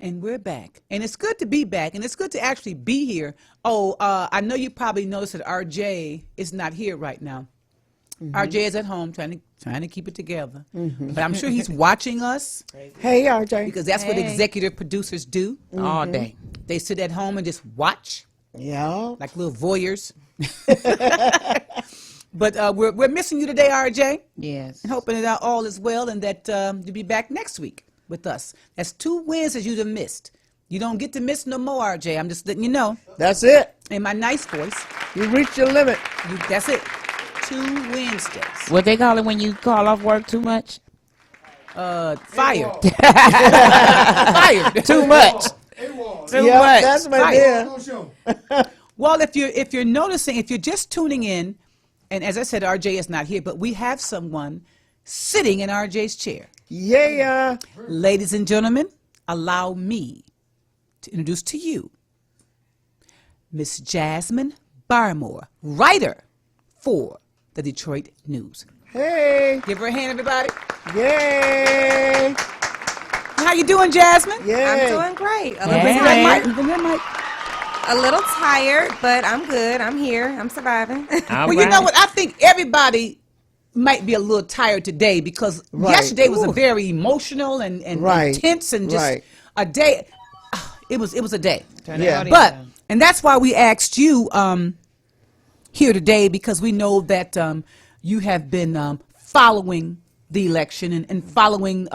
And we're back. And it's good to be back. And it's good to actually be here. Oh, I know you probably noticed that RJ is not here right now. RJ is at home trying to keep it together. But I'm sure he's watching us. Hey, RJ. Because that's what executive producers do all day. They sit at home and just watch. Yeah. Like little voyeurs. But we're missing you today, RJ. Yes. And hoping that all is well and that you'll be back next week with us. That's 2 Wednesdays you'd have missed. You don't get to miss no more, RJ. I'm just letting you know. That's it. In my nice voice. You reached your limit. That's it. 2 Wednesdays. What they call it when you call off work too much? Fired. Fired. Too much. Too much. That's my dear. Well, if you're noticing, if you're just tuning in, and as I said, RJ is not here, but we have someone sitting in RJ's chair. Yeah. Ladies and gentlemen, allow me to introduce to you Miss Jasmin Barmore, writer for the Detroit News. Hey. Give her a hand, everybody. Yay. How you doing, Jasmin? Yay. I'm doing great. A little tired, but I'm good. I'm here. I'm surviving. Well, you know what? I think everybody might be a little tired today because yesterday was a very emotional and intense and just a day. It was a day. Yeah. And that's why we asked you here today, because we know that you have been following the election and following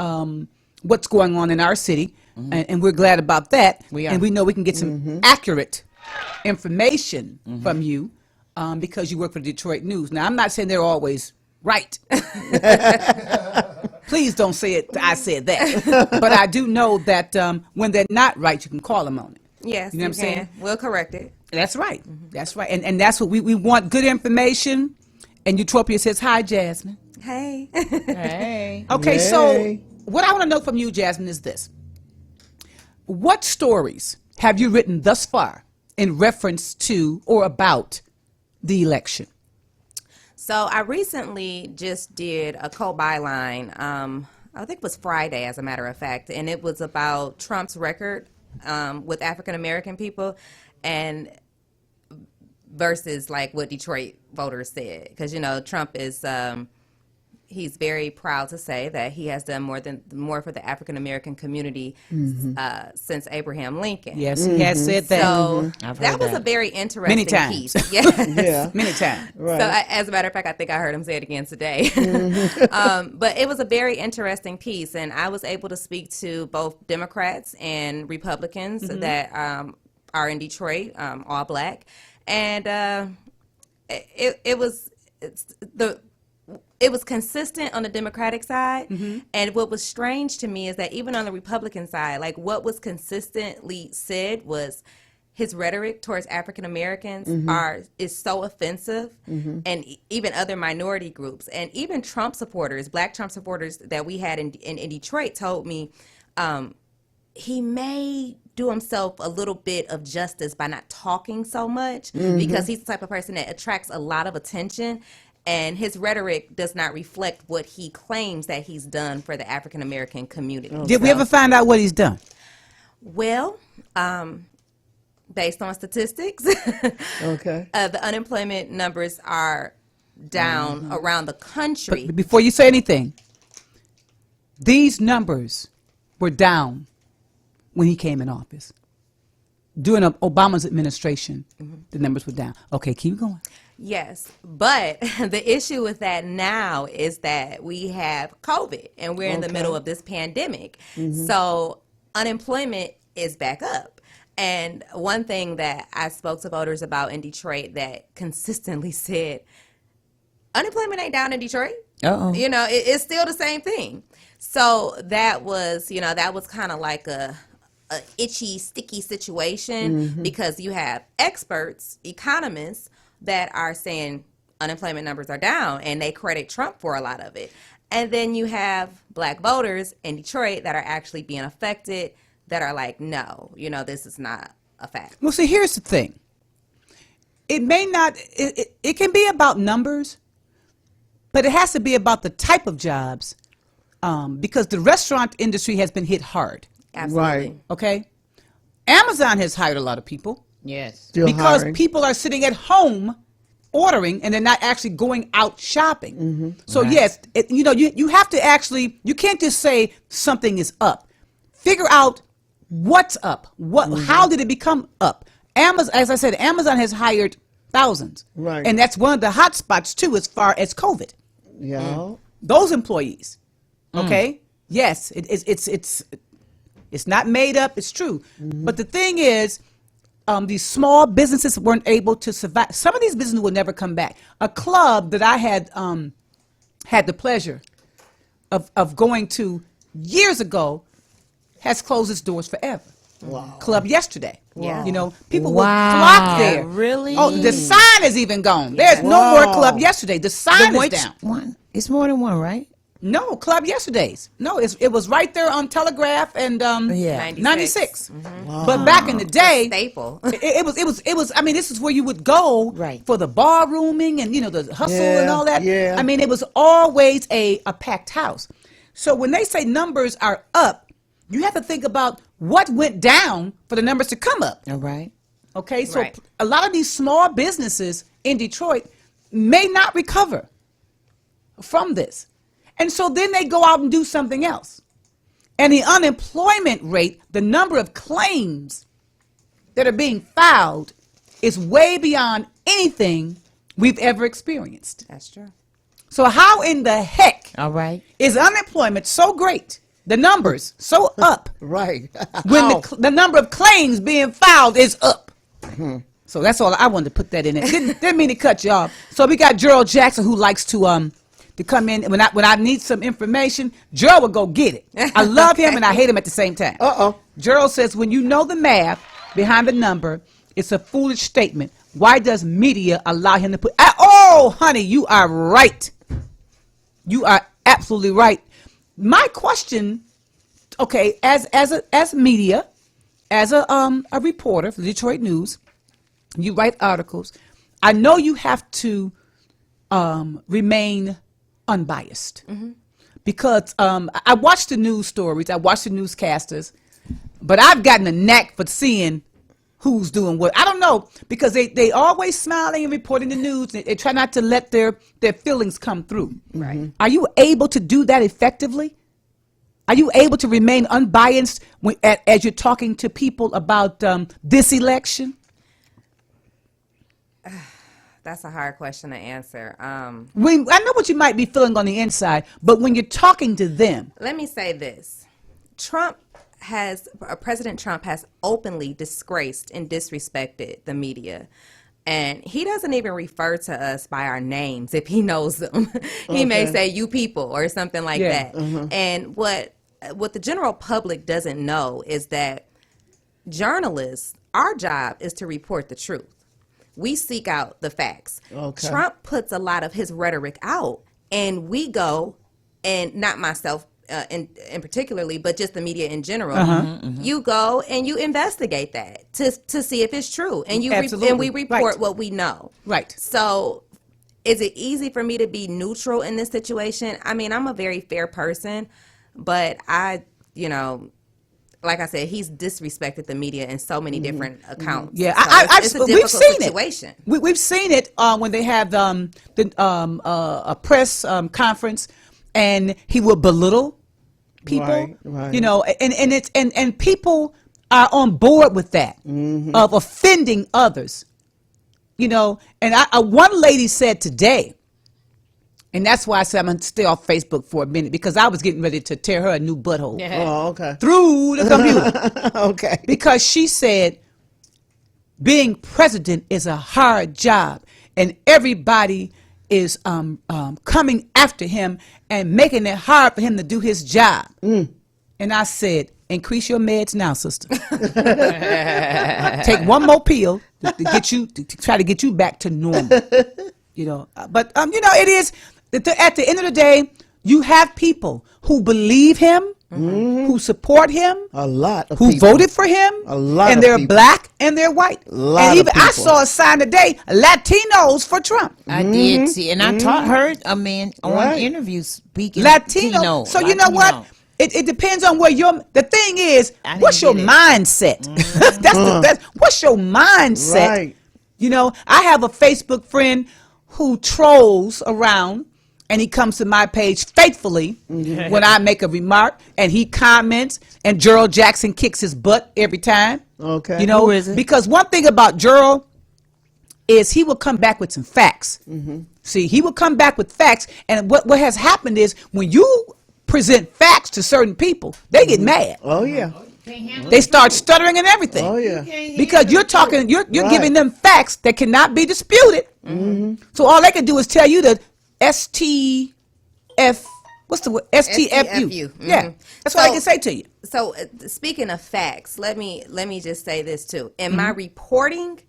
what's going on in our city, and we're glad about that. And we know we can get some accurate information from you because you work for the Detroit News. Now, I'm not saying they're always right. Please don't say it. I said that. But I do know that when they're not right, you can call them on it. Yes, you know what I'm saying? We'll correct it. That's right. That's right. And that's what we want, good information. And Utopia says, hi, Jasmin. Hey. Hey. Okay, so what I want to know from you, Jasmin, is this. What stories have you written thus far in reference to or about the election? So I recently just did a co-byline, I think it was Friday, as a matter of fact, and it was about Trump's record with African-American people and versus like what Detroit voters said. Because, you know, Trump is... he's very proud to say that he has done more for the African American community since Abraham Lincoln. Yes, he has said that. So that was a very interesting piece. Yes. Yeah. Many times. Right. So as a matter of fact, I think I heard him say it again today. But it was a very interesting piece, and I was able to speak to both Democrats and Republicans that are in Detroit, all black, and it was consistent on the Democratic side, and what was strange to me is that even on the Republican side, like what was consistently said was his rhetoric towards African Americans is so offensive, and even other minority groups, and even Trump supporters, black Trump supporters that we had in Detroit told me he may do himself a little bit of justice by not talking so much because he's the type of person that attracts a lot of attention. And his rhetoric does not reflect what he claims that he's done for the African American community. Okay. Did we ever find out what he's done? Well, based on statistics, the unemployment numbers are down around the country. But before you say anything, these numbers were down when he came in office. During Obama's administration, the numbers were down. Okay, keep going. Yes, but the issue with that now is that we have COVID and we're in the middle of this pandemic. So unemployment is back up. And one thing that I spoke to voters about in Detroit that consistently said, unemployment ain't down in Detroit. You know, it's still the same thing. So that was kind of like a itchy, sticky situation because you have experts, economists, that are saying unemployment numbers are down, and they credit Trump for a lot of it. And then you have black voters in Detroit that are actually being affected that are like, no, you know, this is not a fact. Well, see, here's the thing. It may not, it can be about numbers, but it has to be about the type of jobs because the restaurant industry has been hit hard. Absolutely. Right. Okay, Amazon has hired a lot of people Yes. Still because hiring. people are sitting at home ordering and they're not actually going out shopping. Mm-hmm. So Right. yes, you have to actually, you can't just say something is up. Figure out what's up. How did it become up? Amazon, as I said, Amazon has hired thousands. Right. And that's one of the hot spots too as far as COVID. Yeah. Those employees. Okay? Yes, it's not made up, it's true. But the thing is, these small businesses weren't able to survive. Some of these businesses will never come back. A club that I had had the pleasure of going to years ago has closed its doors forever. Wow. Club yesterday. Yeah. You know, people would Wow. flock there. Really? Oh, the sign is even gone. There's no more club yesterday. The sign is Which down. one? It's more than one, right? No, club yesterdays. No, it was right there on Telegraph and Yeah. 96. But back in the day, Staple. it was. I mean, this is where you would go Right. for the bar rooming and the hustle and all that. Yeah. I mean, it was always a packed house. So when they say numbers are up, you have to think about what went down for the numbers to come up. All right. Okay, so Right. a lot of these small businesses in Detroit may not recover from this. And so then they go out and do something else. And the unemployment rate, the number of claims that are being filed is way beyond anything we've ever experienced. That's true. So how in the heck All right. is unemployment so great, the numbers so up, Right. when the number of claims being filed is up? So that's all. I wanted to put that in there. Didn't mean to cut you off. So we got Gerald Jackson, who likes to come in when I need some information. Gerald will go get it. I love him and I hate him at the same time. Gerald says, when you know the math behind the number, it's a foolish statement. Why does media allow him to put? Oh, honey, you are right. You are absolutely right. My question, okay, as media, as a reporter for the Detroit News, you write articles. I know you have to remain unbiased because I watch the news stories, I watch the newscasters, but I've gotten a knack for seeing who's doing what. I don't know, because they always smiling and reporting the news. They try not to let their feelings come through. Right. Are you able to do that effectively? Are you able to remain unbiased as you're talking to people about this election? That's a hard question to answer. I know what you might be feeling on the inside, but when you're talking to them. Let me say this. President Trump has openly disgraced and disrespected the media. And he doesn't even refer to us by our names if he knows them. He may say you people or something like that. And what the general public doesn't know is that journalists, our job is to report the truth. We seek out the facts. Okay. Trump puts a lot of his rhetoric out, and we go, and not myself in particularly, but just the media in general. You go and you investigate that to see if it's true, and and we report what we know. Right. So, is it easy for me to be neutral in this situation? I mean, I'm a very fair person, but like I said, he's disrespected the media in so many different accounts. Yeah, so it's a we've difficult seen situation. it. We've seen it when they have a press conference, and he will belittle people. Right. And people are on board with that of offending others. And one lady said today. And that's why I said I'm going to stay off Facebook for a minute, because I was getting ready to tear her a new butthole Oh, okay. through the computer. Okay. Because she said being president is a hard job, and everybody is coming after him and making it hard for him to do his job. And I said, increase your meds now, sister. Take one more pill to try to get you back to normal. But it is. At the end of the day, you have people who believe him, who support him, A lot of who people. voted for him, A lot and of they're people. black and they're white. Lot And of even I people. saw a sign today, Latinos for Trump. I did see, and I heard a man on Right. interviews speaking Latino. Latino. So you know what? It depends on where the thing is, I what's your didn't get mindset? That's what's your mindset? Right. You know, I have a Facebook friend who trolls around, and he comes to my page faithfully when I make a remark, and he comments, and Gerald Jackson kicks his butt every time. Okay. You know, Who is it? because one thing about Gerald is he will come back with some facts. See, he will come back with facts, and what has happened is when you present facts to certain people, they get mad. Oh yeah. They start stuttering and everything. Oh yeah. Because you're talking, you're Right. giving them facts that cannot be disputed. So all they can do is tell you the STF. What's the word? STFU. STFU. Yeah, that's what I So- can say to you. So speaking of facts, let me just say this too. In my reporting,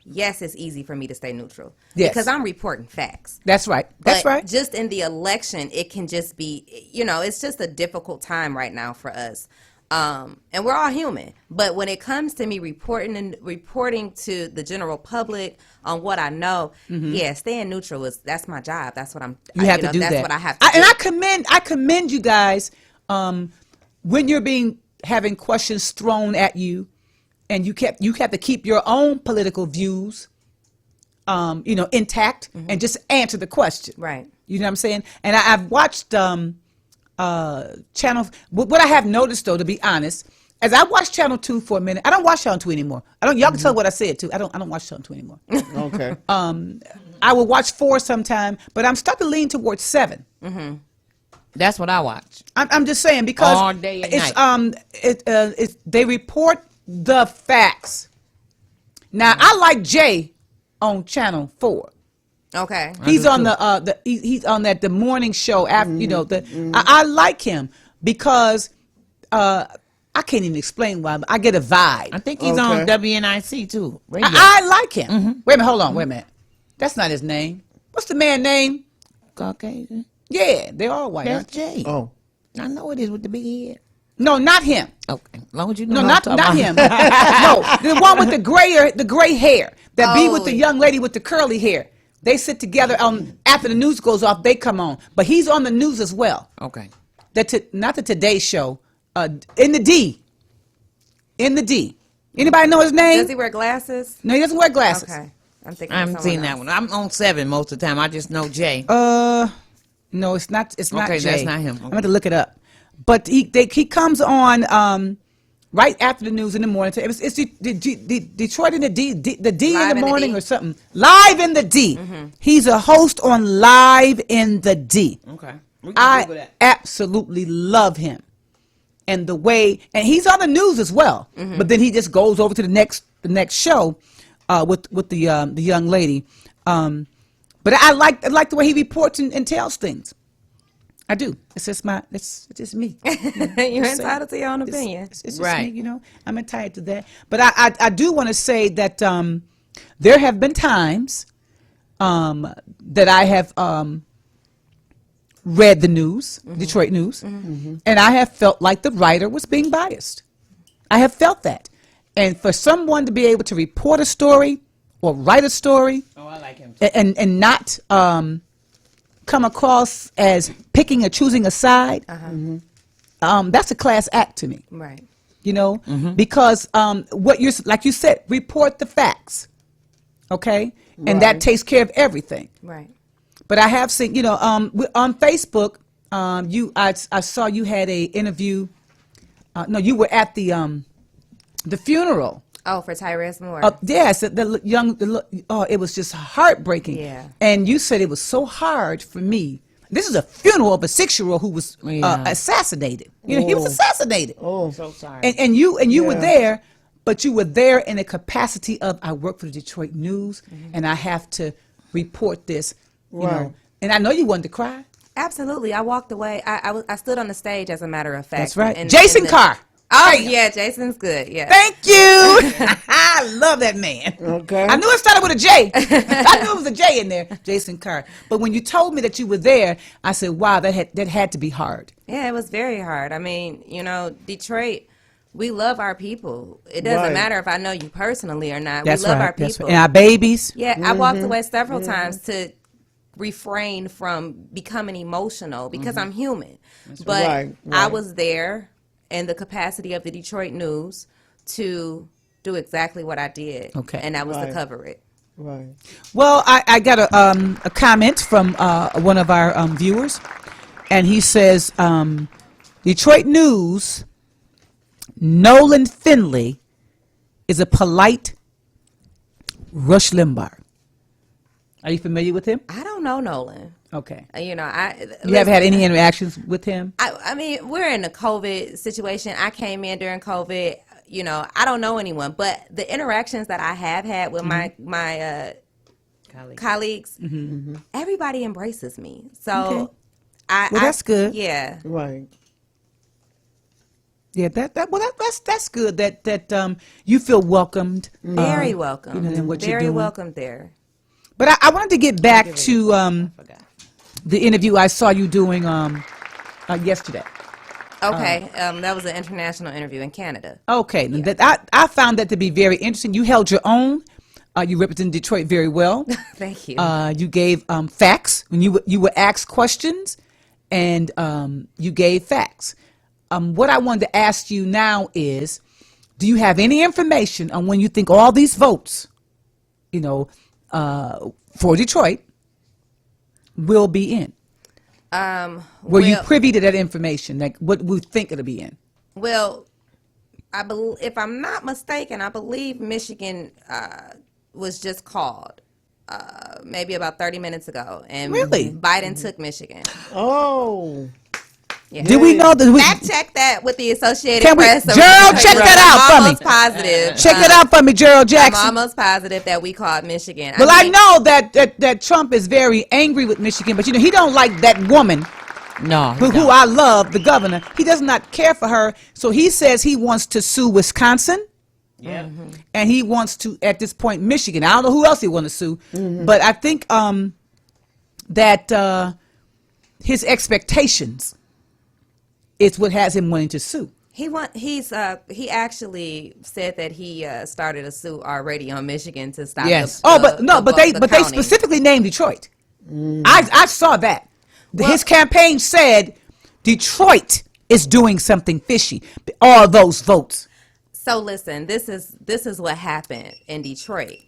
yes, it's easy for me to stay neutral because I'm reporting facts. That's right. That's But right. Just in the election, it can just be, it's just a difficult time right now for us. And we're all human. But when it comes to me reporting to the general public on what I know, yeah, staying neutral that's my job. That's what You have to do that's that. what I have to do. And I commend you guys when you're having questions thrown at you, and you have to keep your own political views, intact, and just answer the question. Right. You know what I'm saying? And I've watched channel. What I have noticed, though, to be honest, as I watched Channel 2 for a minute, I don't watch Channel 2 anymore. Y'all can tell what I said too. I don't watch Channel 2 anymore. Okay. I will watch 4 sometime, but I'm starting to lean towards 7. That's what I watch. I'm just saying because All day and it's they report the facts. Now I like Jay on Channel 4. Okay. He's on he's on the morning show after I like him because I can't even explain why, but I get a vibe. I think he's on WNIC too. Radio. I like him. Wait a minute, hold on, wait a minute. That's not his name. What's the man's name? Caucasian. Yeah, they're all white. That's aren't they? Jay. Oh. I know it is with the big head. No, not him. Okay, as long as you know. No, what not I'm talking him. about. No, the one with the gray hair that be with Oh. the young lady with the curly hair. They sit together after the news goes off. They come on, but he's on the news as well. Okay. Not the Today Show. In the D. Anybody know his name? Does he wear glasses? No, he doesn't wear glasses. Okay. I'm thinking I of haven't someone seen that else. one. I'm on 7 most of the time. I just know Jay. No, it's not. It's not Okay, Jay. that's not him. I'm going to look it up. But he comes on right after the news in the morning. It's Detroit in the D in Live the in the morning D. or something. Live in the D. He's a host on Live in the D. Okay. We can Google I that. absolutely love him, and and he's on the news as well. But then he just goes over to the next show with the young lady. But I like the way he reports and tells things. I do. It's just me. You're entitled to your own opinion. It's just Right. me, I'm entitled to that. But I do want to say that there have been times that I have read the news, Detroit news, and I have felt like the writer was being biased. I have felt that. And for someone to be able to report a story or write a story Oh, I like him too. and not come across as picking or choosing a side, that's a class act to me. Right. Because what like you said, report the facts, okay, and that Right. takes care of everything. Right. But I have seen, on Facebook, I saw you had a interview. No, you were at the funeral. Oh, for Tyrese Moore. Yes, it was just heartbreaking. Yeah. And you said it was so hard for me. This is a funeral of a 6-year-old who was Yeah. assassinated. He was assassinated. Oh. So sorry. And you were Yeah. there, but you were there in a capacity of I work for the Detroit News, and I have to report this. Right. And I know you wanted to cry. Absolutely. I walked away. I stood on the stage, as a matter of fact. That's right. And- Jason and the- Carr. Oh, Bam. yeah. Jason's good. Yeah. Thank you. I love that man. Okay. I knew it started with a J. I knew it was a J in there, Jason Carr. But when you told me that you were there, I said, "Wow, that had to be hard." Yeah, it was very hard. I mean, Detroit, we love our people. It doesn't Right. matter if I know you personally or not. That's we love right. our That's people. right. And our babies. Yeah, I walked away several times to refrain from becoming emotional because I'm human. But Right, I right. was there in the capacity of the Detroit News to do exactly what I did. Okay. And that was to Right. cover it. Right. Well, I got a comment from one of our viewers, and he says, Detroit News, Nolan Finley is a polite Rush Limbaugh. Are you familiar with him? I don't know Nolan. Okay. You know, You haven't had any interactions with him? I mean, we're in a COVID situation. I came in during COVID. You know, I don't know anyone, but the interactions that I have had with my colleagues, everybody embraces me. So, Okay. Well, that's good. Yeah, Right. Yeah, that's good that you feel welcomed. very welcome. You know, in what you're Very doing. welcome there. But I wanted to get back to the interview I saw you doing yesterday. Okay, that was an international interview in Canada. Okay, that I found that to be very interesting. You held your own. You represented Detroit very well. Thank you. You gave facts when you were asked questions, and you gave facts. What I wanted to ask you now is, do you have any information on when you think all these votes, you know, for Detroit will be in? Were you privy to that information? Like, what we think it'll be in? Well, if I'm not mistaken, I believe Michigan was just called maybe about 30 minutes ago, and Really? Biden took Michigan. Oh. Yeah. Did we know that? Fact check that with the Associated Can we- Press. Gerald, check that out for me. I'm almost positive. Check it out for me, Gerald Jackson. I'm almost positive that we called Michigan. Well, I mean, know that Trump is very angry with Michigan, but you know he don't like that woman No. who I love, the governor. He does not care for her, so he says he wants to sue Wisconsin. Yeah. And he wants to, at this point, Michigan. I don't know who else he want to sue, but I think that his expectations is what has him wanting to sue. he actually said that he started a suit already on Michigan to stop. Yes. But they counting. specifically named Detroit. I saw that. His campaign said Detroit is doing something fishy. All those votes. So listen, this is what happened in Detroit.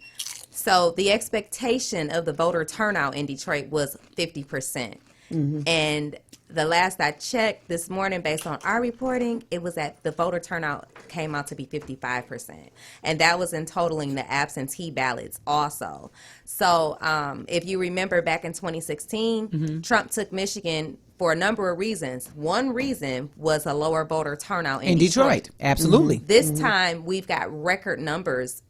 So the expectation of the voter turnout in Detroit was 50%. And the last I checked this morning, based on our reporting, it was at the voter turnout came out to be 55%. And that was in totaling the absentee ballots also. So if you remember back in 2016, Trump took Michigan for a number of reasons. One reason was a lower voter turnout in Detroit. Absolutely. This time we've got record numbers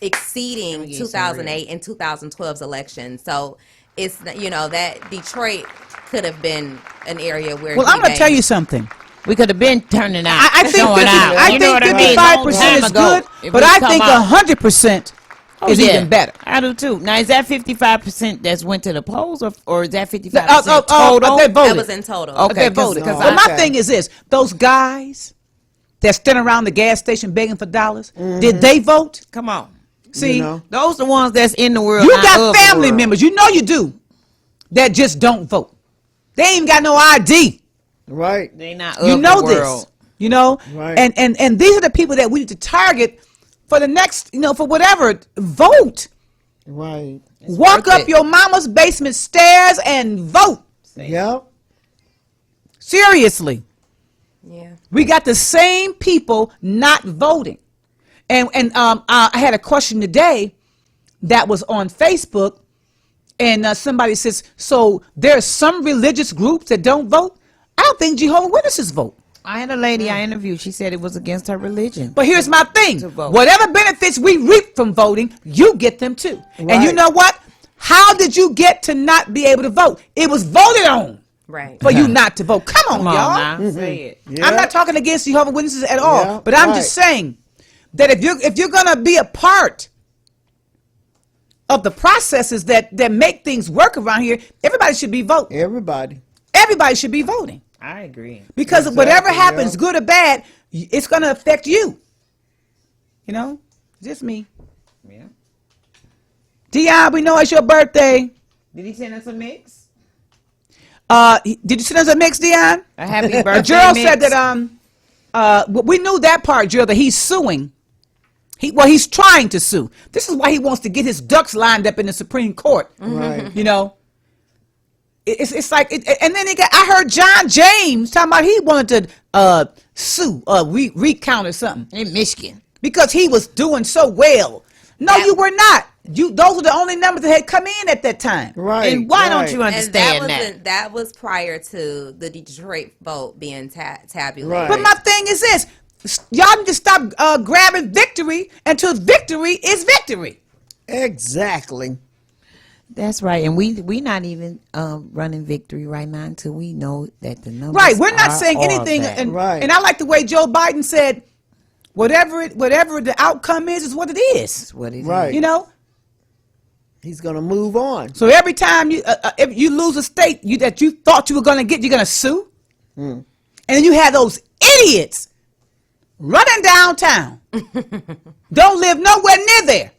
exceeding 2008 and 2012's election. So it's, you know, that Detroit could have been an area where. Well, I'm going to tell you something. We could have been turning out. I think showing out. I You know think what I mean? 55% Long is time ago, good, if but we I come think out- 100% is yeah, even better. I do too. Now, is that 55% that's went to the polls, or is that 55% But total? they voted. That was in total. Okay. They voted. Because But my okay. thing is this: those guys that stand around the gas station begging for dollars, did they vote? Come on. See, You know? Those the ones that's in the world. you not got of the family world. members, you know you do, that just don't vote. They ain't even got no ID. Right. They not of You know the world. this. You know, Right. and these are the people that we need to target for the next, you know, for whatever. Vote. Right. Walk worth up it. your mama's basement stairs and vote. Yep. Seriously. Yeah. We got the same people not voting. And I had a question today that was on Facebook, and somebody says, so there are some religious groups that don't vote? I don't think Jehovah's Witnesses vote. I had a lady I interviewed. She said it was against her religion. But here's my thing. To vote. Whatever benefits we reap from voting, you get them too. And you Right. know what? How did you get to not be able to vote? It was voted on Right. for you not to vote. Come on, Come on y'all. now, say it. Yeah. I'm not talking against Jehovah's Witnesses at all, Yeah, but I'm right. just saying that if you're gonna be a part of the processes that make things work around here, everybody should be voting. Everybody. Everybody should be voting I agree. because Exactly, whatever happens, yeah. good or bad, it's gonna affect you. You know, just me. Yeah. Dion, we know it's your birthday. Did he send us a mix? Did you send us a mix, Dion? A happy birthday Gerald mix? said that we knew that part, Gerald, that he's suing. He's trying to sue. This is why he wants to get his ducks lined up in the Supreme Court. Right. You know, it's like, and then I heard John James talking about he wanted to sue, recount or something In Michigan. because he was doing so well. No, you were not. Those were the only numbers that had come in at that time. Right. And why don't right. you And understand that? that was prior to the Detroit vote being tabulated. Right. But my thing is this: y'all need to stop grabbing victory until victory is victory. Exactly. That's right. And we not even running victory right now until we know that the numbers Right. We're not are saying all anything. that. And, Right. and I like the way Joe Biden said, whatever the outcome is what it is. That's what it is. Right. You know. He's going to move on. So every time if you lose a state that you thought you were going to get, you're going to sue. And then you have those idiots running downtown. Don't live nowhere near there.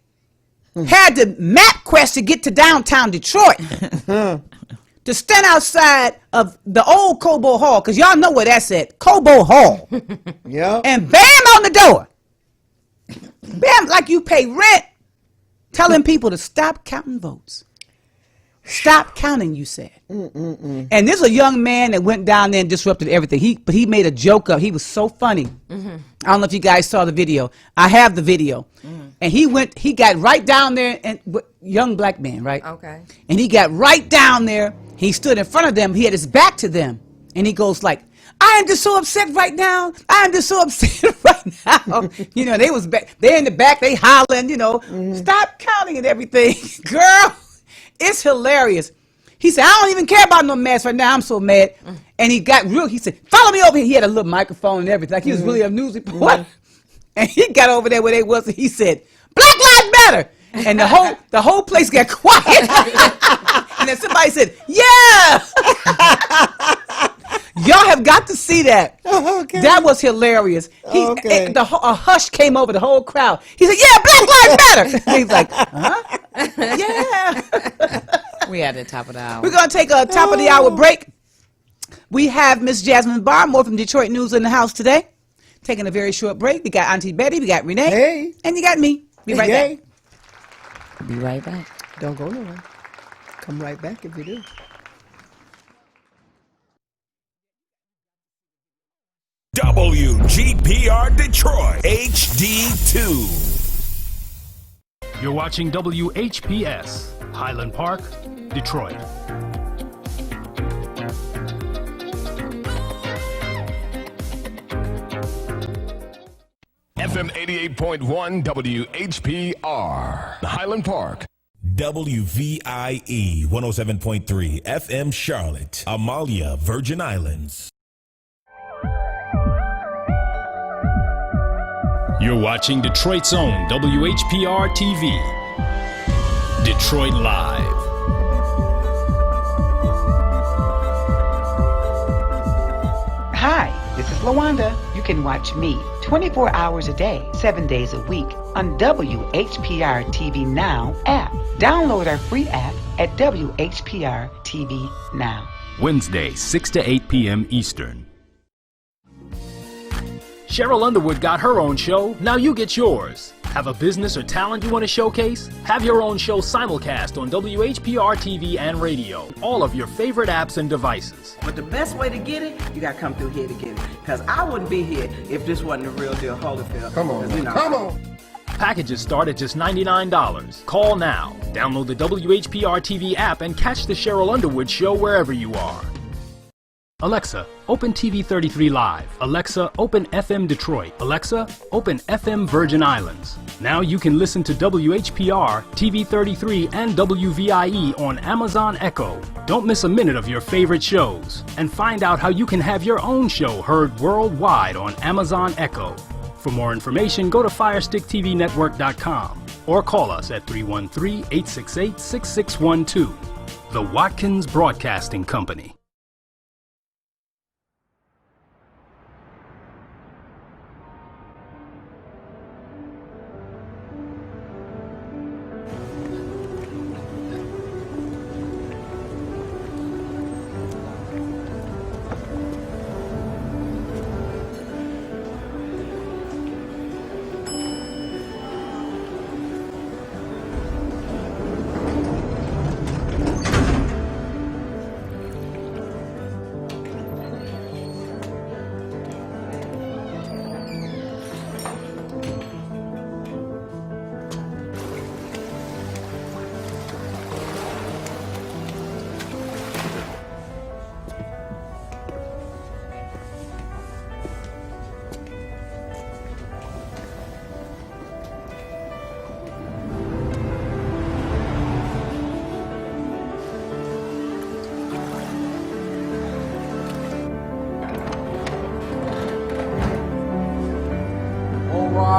Had to map quest to get to downtown Detroit. To stand outside of the old Cobo Hall, because y'all know where that's at. Cobo Hall. Yeah. And bam on the door. Bam, like you pay rent. Telling people to stop counting votes. Stop counting, you said. And there's a young man that went down there and disrupted everything. But he made a joke up. He was so funny. I don't know if you guys saw the video. I have the video. And he got right down there, and young black man, right? Okay. And he got right down there. He stood in front of them. He had his back to them. And he goes like, I am just so upset right now. I am just so upset right now. You know, they're in the back, they hollering, you know, stop counting and everything. Girl, it's hilarious. He said, I don't even care about no mess right now. I'm so mad. And he got real. He said, follow me over here. He had a little microphone and everything. Like he was really a news reporter. And he got over there where they was and he said, Black Lives Matter. And the whole place got quiet. And then somebody said, yeah. Y'all have got to see that. Okay. That was hilarious. Okay. A hush came over the whole crowd. He said, yeah, Black Lives Matter. He's like, huh? Yeah. We at the top of the hour. We're going to take a top of the hour break. We have Miss Jasmin Barmore from Detroit News in the house today. Taking a very short break. We got Auntie Betty. We got Renee. Hey. And you got me. Be right Yay. back. Be right back. Don't go nowhere. Come right back if you do. WGPR Detroit HD2. You're watching WHPS, Highland Park, Detroit. FM 88.1 WHPR. Highland Park. WVIE 107.3 FM Charlotte, Amalia, Virgin Islands. You're watching Detroit's own WHPR TV. Detroit Live. Hi, this is LaWanda. You can watch me 24 hours a day, 7 days a week on WHPR TV Now app. Download our free app at WHPR TV Now. Wednesday, 6 to 8 p.m. Eastern. Cheryl Underwood got her own show, now you get yours. Have a business or talent you want to showcase? Have your own show simulcast on WHPR TV and radio, all of your favorite apps and devices. But the best way to get it, you got to come through here to get it. Because I wouldn't be here if this wasn't the real deal Holyfield. Come on, come on. Packages start at just $99. Call now. Download the WHPR TV app and catch the Cheryl Underwood show wherever you are. Alexa, open TV 33 Live. Alexa, open FM Detroit. Alexa, open FM Virgin Islands. Now you can listen to WHPR, TV 33, and WVIE on Amazon Echo. Don't miss a minute of your favorite shows. And find out how you can have your own show heard worldwide on Amazon Echo. For more information, go to FirestickTVNetwork.com or call us at 313-868-6612. The Watkins Broadcasting Company.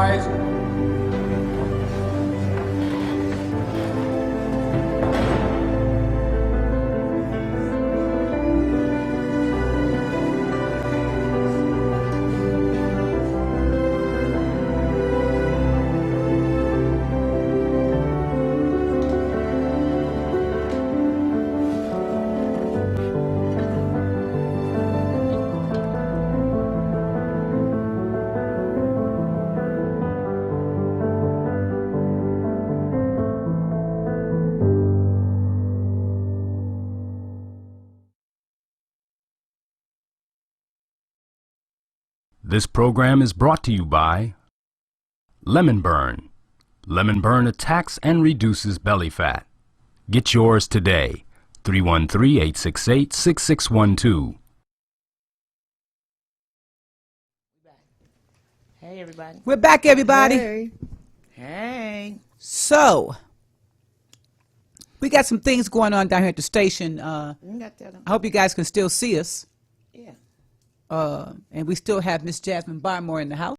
rise. This program is brought to you by Lemon Burn. Lemon Burn attacks and reduces belly fat. Get yours today. 313-868-6612. Hey, everybody. We're back, everybody. Hey. Hey. So, we got some things going on down here at the station. You got that on. I hope you guys can still see us. Yeah. And we still have Miss Jasmin Barmore in the house.